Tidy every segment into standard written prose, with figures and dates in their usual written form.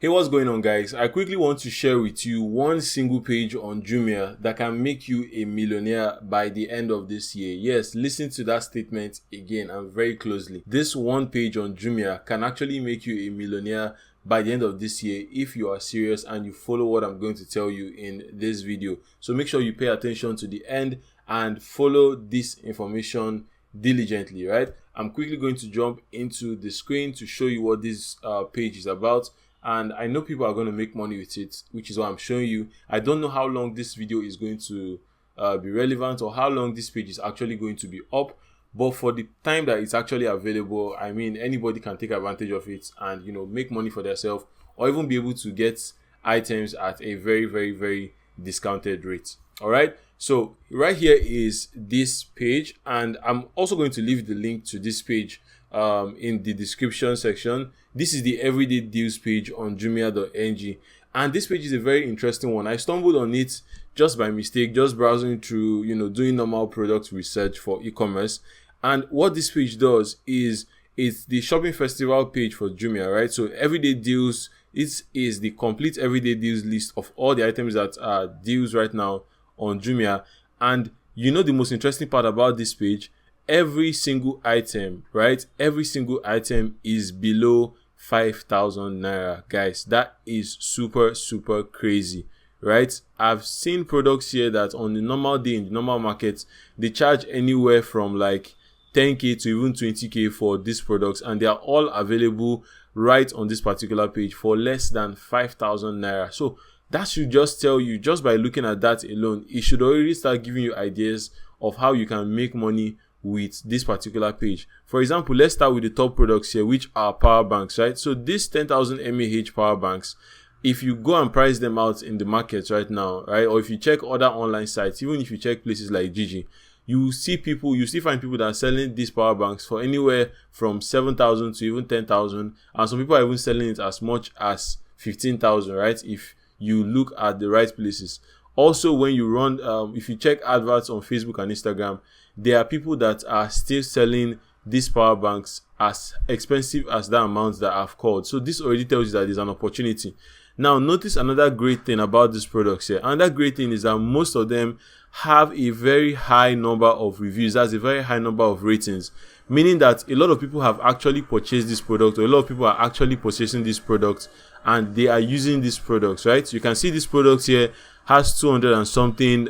Hey, what's going on, guys? I quickly want to share with you one single page on Jumia that can make you a millionaire by the end of this year. Yes, listen to that statement again and very closely. This one page on Jumia can actually make you a millionaire by the end of this year if you are serious and you follow what I'm going to tell you in this video. So make sure you pay attention to the end and follow this information diligently, right? I'm quickly going to jump into the screen to show you what this page is about. And I know people are going to make money with it, which is what I'm showing you. I don't know how long this video is going to be relevant or how long this page is actually going to be up. But for the time that it's actually available, I mean, anybody can take advantage of it and, make money for themselves or even be able to get items at a very, very, very discounted rate. All right. So right here is this page, and I'm also going to leave the link to this page in the description section. This is the everyday deals page on jumia.ng, and this page is a very interesting one. I stumbled on it just by mistake, just browsing through, doing normal product research for e-commerce. And what this page does is it's the shopping festival page for Jumia, right? So everyday deals, it is the complete everyday deals list of all the items that are deals right now on Jumia. And the most interesting part about this page, every single item, right? Every single item is below 5,000 naira, guys. That is super, super crazy, right? I've seen products here that on the normal day in the normal market, they charge anywhere from like 10k to even 20k for these products, and they are all available right on this particular page for less than 5,000 naira. So that should just tell you, just by looking at that alone, it should already start giving you ideas of how you can make money with this particular page. For example, let's start with the top products here, which are power banks, right? So these 10,000 mAh power banks, if you go and price them out in the market right now, right, or if you check other online sites, even if you check places like Gigi, you still find people that are selling these power banks for anywhere from 7,000 to even 10,000, and some people are even selling it as much as 15,000, right? If you look at the right places. Also, when you run, if you check adverts on Facebook and Instagram, there are people that are still selling these power banks as expensive as the amounts that I've called. So this already tells you that there's an opportunity. Now, notice another great thing about these products here. Another great thing is that most of them have a very high number of reviews. That's a very high number of ratings, meaning that a lot of people have actually purchased this product, or a lot of people are actually purchasing these products and they are using these products, right? So you can see this product here has 200 and something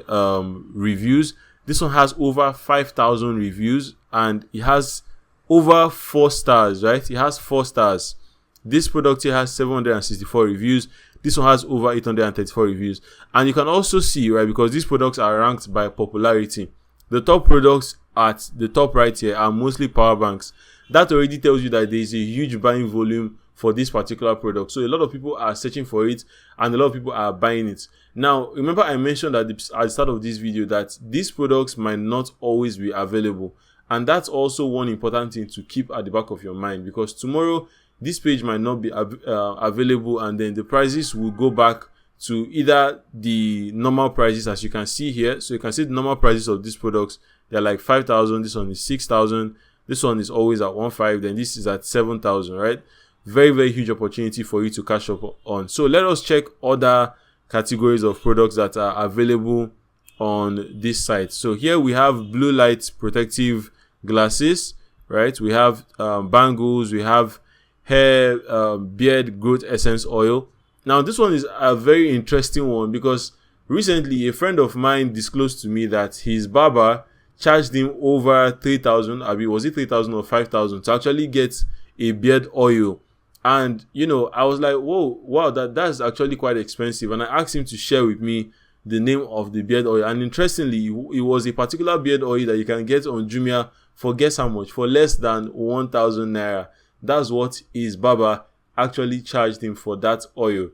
reviews. This one has over 5,000 reviews and it has over 4 stars, right? It has 4 stars. This product here has 764 reviews. This one has over 834 reviews. And you can also see, right, because these products are ranked by popularity, the top products at the top right here are mostly power banks. That already tells you that there is a huge buying volume for this particular product. So a lot of people are searching for it and a lot of people are buying it. Now, remember I mentioned at the start of this video that these products might not always be available. And that's also one important thing to keep at the back of your mind, because tomorrow this page might not be available, and then the prices will go back to either the normal prices, as you can see here. So you can see the normal prices of these products. They're like 5,000. This one is 6,000. This one is always at 1,500. Then this is at 7,000, right? Very, very huge opportunity for you to cash up on. So let us check other categories of products that are available on this site. So here we have blue light protective glasses, right? We have bangles, we have hair, beard growth essence oil. Now this one is a very interesting one because recently a friend of mine disclosed to me that his barber charged him over 3,000. Was it 3,000 or 5,000 to actually get a beard oil? And I was like, whoa, wow, that's actually quite expensive. And I asked him to share with me the name of the beard oil. And interestingly, it was a particular beard oil that you can get on Jumia for, guess how much? For less than 1,000 naira. That's what his barber actually charged him for that oil,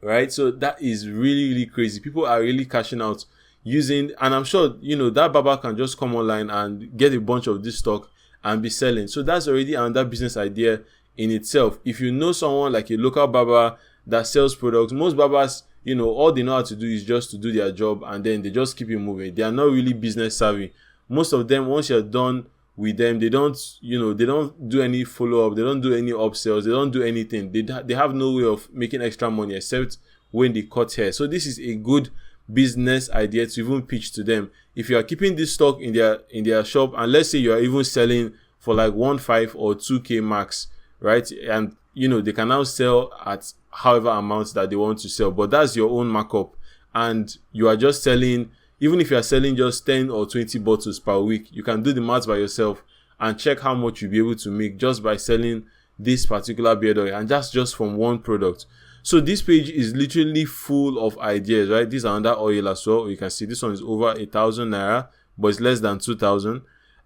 right? So that is really, really crazy. People are really cashing out using, and I'm sure, that barber can just come online and get a bunch of this stock and be selling. So that's already another business idea in itself. If you know someone like a local barber that sells products, most barbers, all they know how to do is just to do their job and then they just keep it moving. They are not really business savvy. Most of them, once you're done with them. They don't, they don't do any follow-up. They don't do any upsells. They don't do anything. They have no way of making extra money except when they cut hair. So this is a good business idea to even pitch to them. If you are keeping this stock in their shop, and let's say you are even selling for like 1.5 or 2k max, right? And they can now sell at however amounts that they want to sell, but that's your own markup, and you are just selling. Even if you are selling just 10 or 20 bottles per week, you can do the math by yourself and check how much you'll be able to make just by selling this particular beard oil, and that's just from one product. So this page is literally full of ideas, right? These are under oil as well. You can see this one is over 1,000 naira, but it's less than 2,000.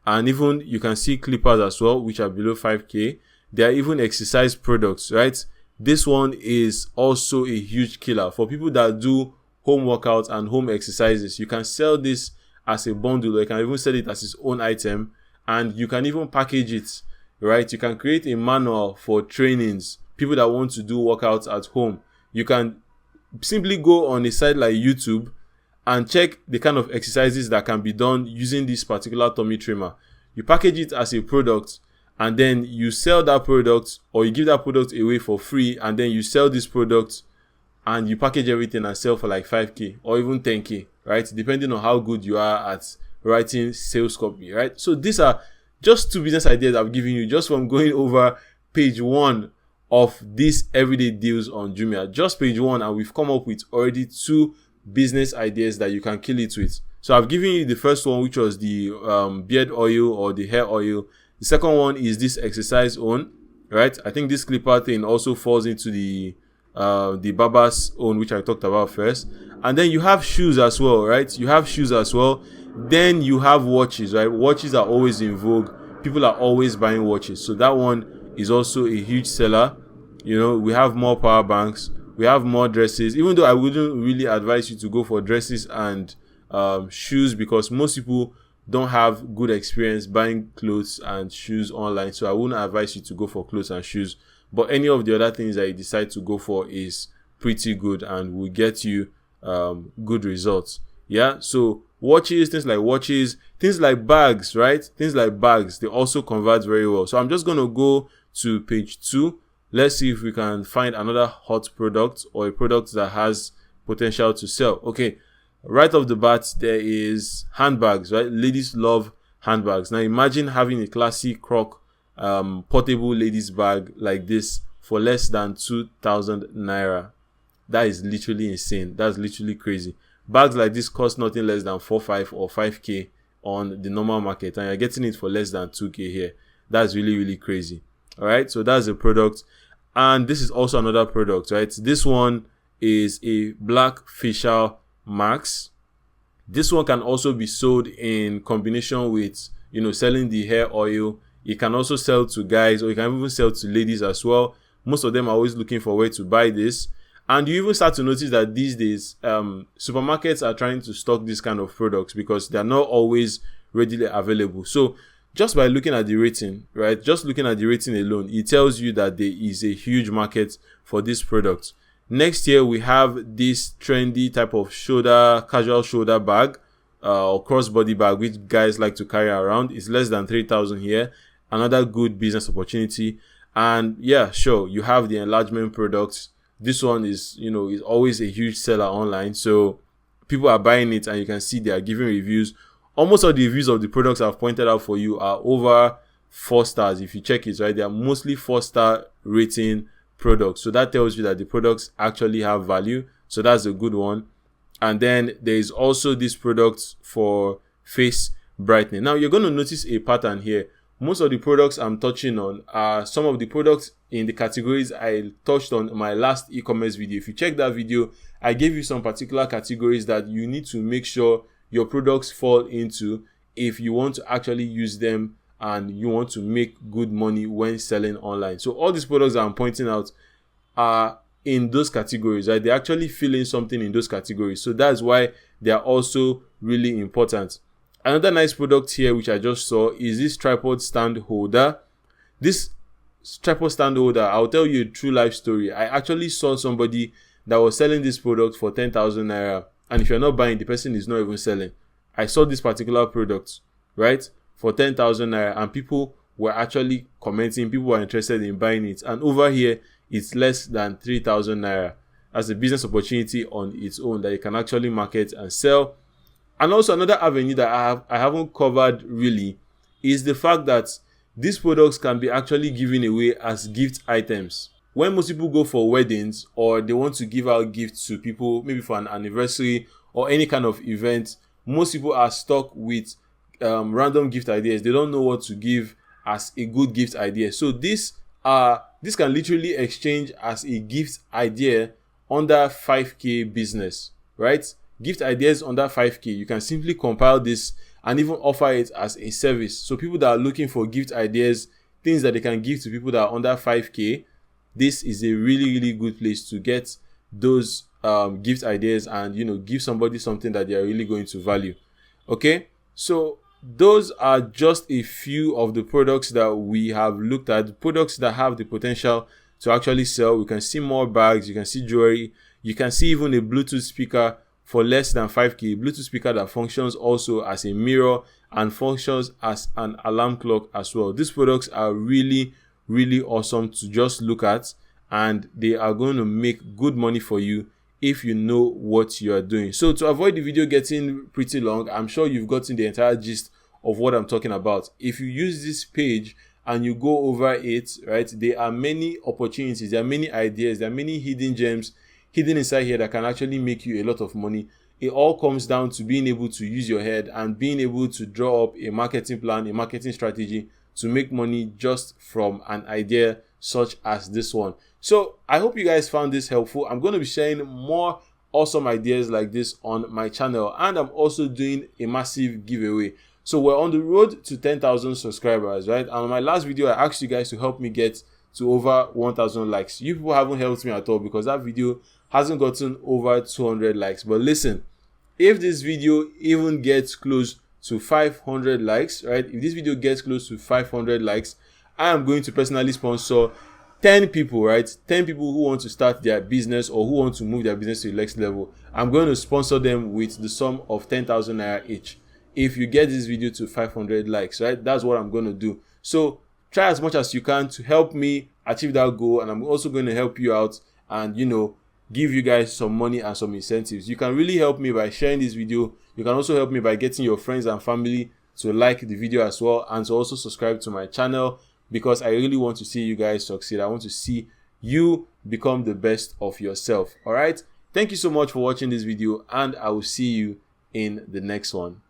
And even you can see clippers as well, which are below 5k. There are even exercise products, right? This one is also a huge killer for people that do home workouts and home exercises. You can sell this as a bundle, or you can even sell it as its own item, and you can even package it, right? You can create a manual for trainings, people that want to do workouts at home. You can simply go on a site like YouTube and check the kind of exercises that can be done using this particular tummy trimmer. You package it as a product, and then you sell that product, or you give that product away for free, and then you sell this product and you package everything and sell for like 5k or even 10k, right? Depending on how good you are at writing sales copy, right? So these are just 2 business ideas I've given you just from going over page 1 of these everyday deals on Jumia. Just page 1, and we've come up with already 2 business ideas that you can kill it with. So I've given you the first one, which was the beard oil or the hair oil. The second one is this exercise own, right? I think this clipper thing also falls into the barber's own, which I talked about first. And then you have shoes as well, right? You have shoes as well. Then you have watches, right? Watches are always in vogue. People are always buying watches. So that one is also a huge seller. We have more power banks. We have more dresses, even though I wouldn't really advise you to go for dresses and shoes, because most people don't have good experience buying clothes and shoes online. So I wouldn't advise you to go for clothes and shoes. But any of the other things that you decide to go for is pretty good and will get you good results. Yeah, so watches, things like bags, right? Things like bags, they also convert very well. So I'm just going to go to page 2. Let's see if we can find another hot product or a product that has potential to sell. Okay, right off the bat, there is handbags, right? Ladies love handbags. Now imagine having a classy croc portable ladies bag like this for less than 2,000 naira. That is literally insane. That's literally crazy. Bags like this cost nothing less than 4.5 or 5k on the normal market, and you're getting it for less than 2k here. That's really, really crazy. All right, so that's a product. And this is also another product, right? This one is a black facial mask. This one can also be sold in combination with, selling the hair oil. It can also sell to guys, or you can even sell to ladies as well. Most of them are always looking for where to buy this. And you even start to notice that these days, supermarkets are trying to stock this kind of products because they're not always readily available. So just by looking at the rating, right? Just looking at the rating alone, it tells you that there is a huge market for this product. Next here, we have this trendy type of casual shoulder bag, or crossbody bag, which guys like to carry around. It's less than 3,000 here. Another good business opportunity. And yeah, sure, you have the enlargement products. This one is always a huge seller online. So people are buying it, and you can see they are giving reviews. Almost all the reviews of the products I've pointed out for you are over 4 stars. If you check it, right, they are mostly 4-star rating products. So that tells you that the products actually have value. So that's a good one. And then there is also this product for face brightening. Now you're going to notice a pattern here. Most of the products I'm touching on are some of the products in the categories I touched on in my last e-commerce video. If you check that video, I gave you some particular categories that you need to make sure your products fall into if you want to actually use them and you want to make good money when selling online. So all these products that I'm pointing out are in those categories, right? They actually fill in something in those categories. So that's why they are also really important. Another nice product here, which I just saw, is this tripod stand holder. This tripod stand holder, I'll tell you a true life story. I actually saw somebody that was selling this product for 10,000 naira. And if you're not buying, the person is not even selling. I saw this particular product, right, for 10,000 naira, and people were actually commenting, people were interested in buying it. And over here, it's less than 3,000 naira as a business opportunity on its own that you can actually market and sell. And also another avenue that I haven't covered really is the fact that these products can be actually given away as gift items. When most people go for weddings or they want to give out gifts to people, maybe for an anniversary or any kind of event, most people are stuck with random gift ideas. They don't know what to give as a good gift idea. So this can literally exchange as a gift idea under 5k business, right? Gift ideas under 5k, you can simply compile this and even offer it as a service. So people that are looking for gift ideas, things that they can give to people that are under 5k, this is a really good place to get those gift ideas and, you know, give somebody something that they are really going to value. Okay, so those are just a few of the products that we have looked at, products that have the potential to actually sell. We can see more bags, you can see jewelry, you can see even a Bluetooth speaker for less than 5k, Bluetooth speaker that functions also as a mirror and functions as an alarm clock as well. These products are really awesome to just look at, and they are going to make good money for you if you know what you are doing. So to avoid the video getting pretty long, I'm sure you've gotten the entire gist of what I'm talking about. If you use this page and you go over it, right, there are many opportunities, there are many ideas, there are many hidden gems hidden inside here that can actually make you a lot of money. It all comes down to being able to use your head and being able to draw up a marketing plan, a marketing strategy to make money just from an idea such as this one. So I hope you guys found this helpful. I'm going to be sharing more awesome ideas like this on my channel, and I'm also doing a massive giveaway. So we're on the road to 10,000 subscribers, right? And on my last video, I asked you guys to help me get to over 1,000 likes. You people haven't helped me at all because that video hasn't gotten over 200 likes. But listen, if this video even gets close to 500 likes, right? If this video gets close to 500 likes, I am going to personally sponsor 10 people, right? 10 people who want to start their business or who want to move their business to the next level. I'm going to sponsor them with the sum of 10,000 naira each. If you get this video to 500 likes, right? That's what I'm going to do. So try as much as you can to help me achieve that goal, and I'm also going to help you out and, you know, give you guys some money and some incentives. You can really help me by sharing this video. You can also help me by getting your friends and family to like the video as well, and to also subscribe to my channel, because I really want to see you guys succeed. I want to see you become the best of yourself. All right, thank you so much for watching this video, and I will see you in the next one.